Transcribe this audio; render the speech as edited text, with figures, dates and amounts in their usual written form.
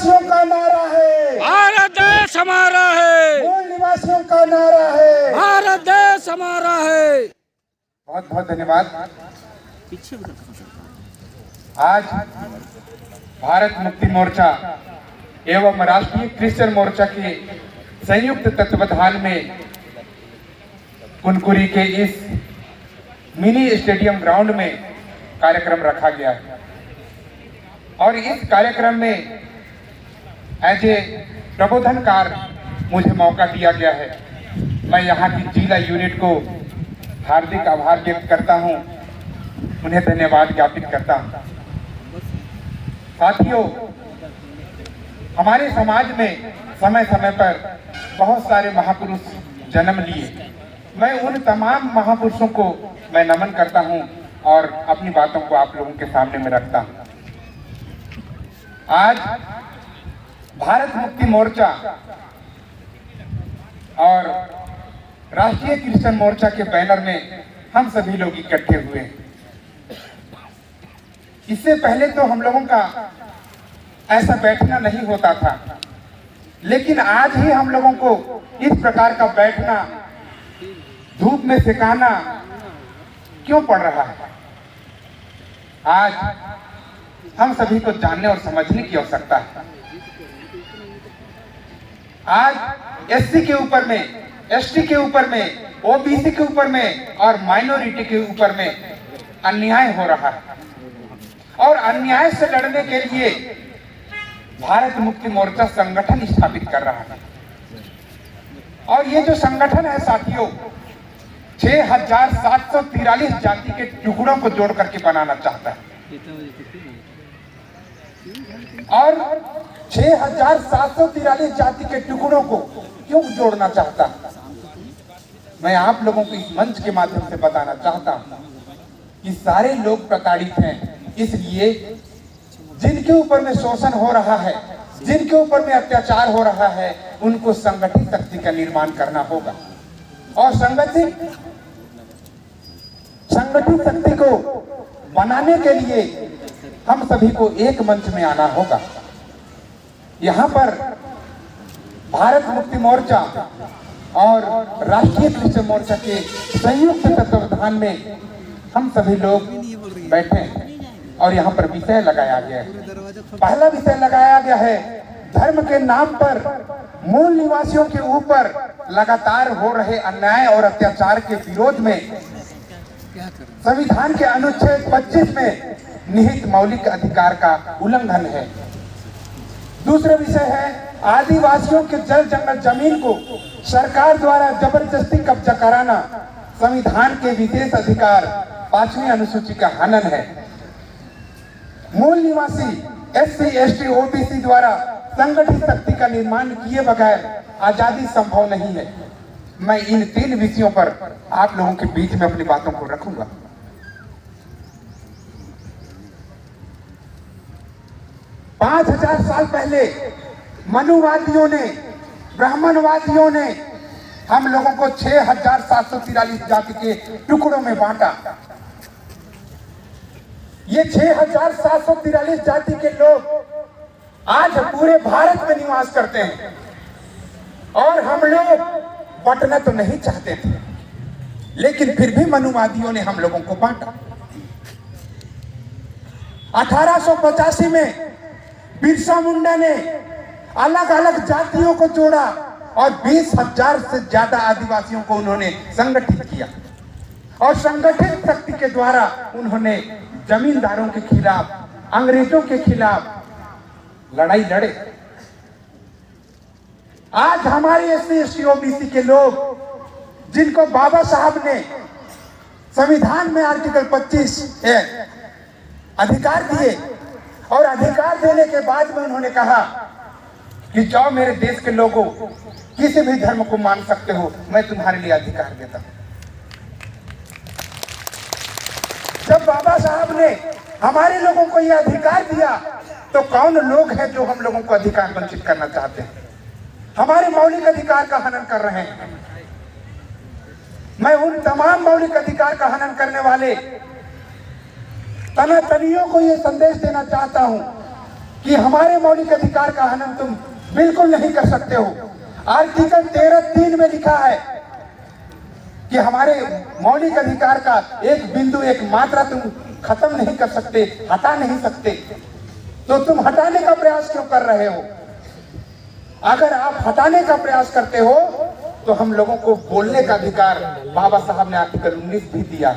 निवासियों का नारा है, भारत देश हमारा है। मूल निवासियों का नारा है, भारत देश हमारा है। बहुत बहुत धन्यवाद। आज भारत मुक्ति मोर्चा एवं राष्ट्रीय क्रिश्चियन मोर्चा के संयुक्त तत्वावधान में कुनकुरी के इस मिनी स्टेडियम ग्राउंड में कार्यक्रम रखा गया है और इस कार्यक्रम में एज ए प्रबोधनकार मुझे मौका दिया गया है। मैं यहाँ की जिला यूनिट को हार्दिक आभार व्यक्त करता हूँ, उन्हें धन्यवाद ज्ञापित करता हूँ। साथियों, हमारे समाज में समय समय पर बहुत सारे महापुरुष जन्म लिए। मैं उन तमाम महापुरुषों को मैं नमन करता हूं और अपनी बातों को आप लोगों के सामने में रखता हूं। आज भारत मुक्ति मोर्चा और राष्ट्रीय क्रिश्चियन मोर्चा के बैनर में हम सभी लोग इकट्ठे हुए हैं। इससे पहले तो हम लोगों का ऐसा बैठना नहीं होता था, लेकिन आज ही हम लोगों को इस प्रकार का बैठना, धूप में सिकाना क्यों पड़ रहा है? आज हम सभी को जानने और समझने की आवश्यकता है। आज एससी के ऊपर में, एसटी के ऊपर में, ओबीसी के ऊपर में और माइनॉरिटी के ऊपर में अन्याय हो रहा है और अन्याय से लड़ने के लिए भारत मुक्ति मोर्चा संगठन स्थापित कर रहा है। और ये जो संगठन है साथियों, 6,743 जाति के टुकड़ों को जोड़ करके बनाना चाहता है और 6,743 जाति के टुकड़ों को क्यों जोड़ना चाहता है? मैं आप लोगों को इस मंच के माध्यम से बताना चाहता हूं कि सारे लोग प्रताड़ित हैं, इसलिए जिनके ऊपर में शोषण हो रहा है, जिनके ऊपर में अत्याचार हो रहा है, उनको संगठित शक्ति का निर्माण करना होगा और संगठित शक्ति को बनाने के लिए हम सभी को एक मंच में आना होगा। यहाँ पर भारत मुक्ति मोर्चा और राष्ट्रीय क्रिश्चियन मोर्चा के संयुक्त तत्वावधान में हम सभी लोग बैठे हैं और यहाँ पर विषय लगाया गया है। पहला विषय लगाया गया है, धर्म के नाम पर मूल निवासियों के ऊपर लगातार हो रहे अन्याय और अत्याचार के विरोध में संविधान के अनुच्छेद 25 में निहित मौलिक अधिकार का उल्लंघन है। दूसरा विषय है, आदिवासियों के जल जंगल जमीन को सरकार द्वारा जबरदस्ती कब्जा कराना संविधान के विशेष अधिकार 5वीं अनुसूची का हनन है। मूल निवासी एससी, एसटी, ओबीसी द्वारा संगठित शक्ति का निर्माण किए बगैर आजादी संभव नहीं है। मैं इन 3 विषयों पर आप लोगों के बीच में अपनी बातों को रखूंगा। 5000 साल पहले मनुवादियों ने, ब्राह्मणवादियों ने हम लोगों को 6,743 जाति के टुकड़ों में बांटा। ये 6,743 जाति के लोग आज पूरे भारत में निवास करते हैं और हम लोग बंटना तो नहीं चाहते थे, लेकिन फिर भी मनुवादियों ने हम लोगों को बांटा। 1885 में बिरसा मुंडा ने अलग अलग जातियों को जोड़ा और 20,000 से ज्यादा आदिवासियों को उन्होंने संगठित किया और संगठित शक्ति के द्वारा उन्होंने जमींदारों के खिलाफ, अंग्रेजों के खिलाफ लड़ाई लड़े। आज हमारे एससी, एसटी, ओबीसी के लोग, जिनको बाबा साहब ने संविधान में आर्टिकल 25 अधिकार दिए और अधिकार देने के बाद में उन्होंने कहा कि जाओ मेरे देश के लोगों, किसी भी धर्म को मान सकते हो, मैं तुम्हारे लिए अधिकार देता हूं। जब बाबा साहब ने हमारे लोगों को यह अधिकार दिया तो कौन लोग हैं जो हम लोगों को अधिकार वंचित करना चाहते हैं, हमारे मौलिक अधिकार का हनन कर रहे हैं। मैं उन तमाम मौलिक अधिकार का हनन करने वाले तनातनियों को यह संदेश देना चाहता हूं कि हमारे मौलिक अधिकार का हनन तुम बिल्कुल नहीं कर सकते हो। आर्टिकल 13(3) में लिखा है कि हमारे मौलिक अधिकार का एक बिंदु एक मात्रा तुम खत्म नहीं कर सकते, हटा नहीं सकते। तो तुम हटाने का प्रयास क्यों कर रहे हो? अगर आप हटाने का प्रयास करते हो तो हम लोगों को बोलने का अधिकार बाबा साहब ने आर्टिकल 19 भी दिया।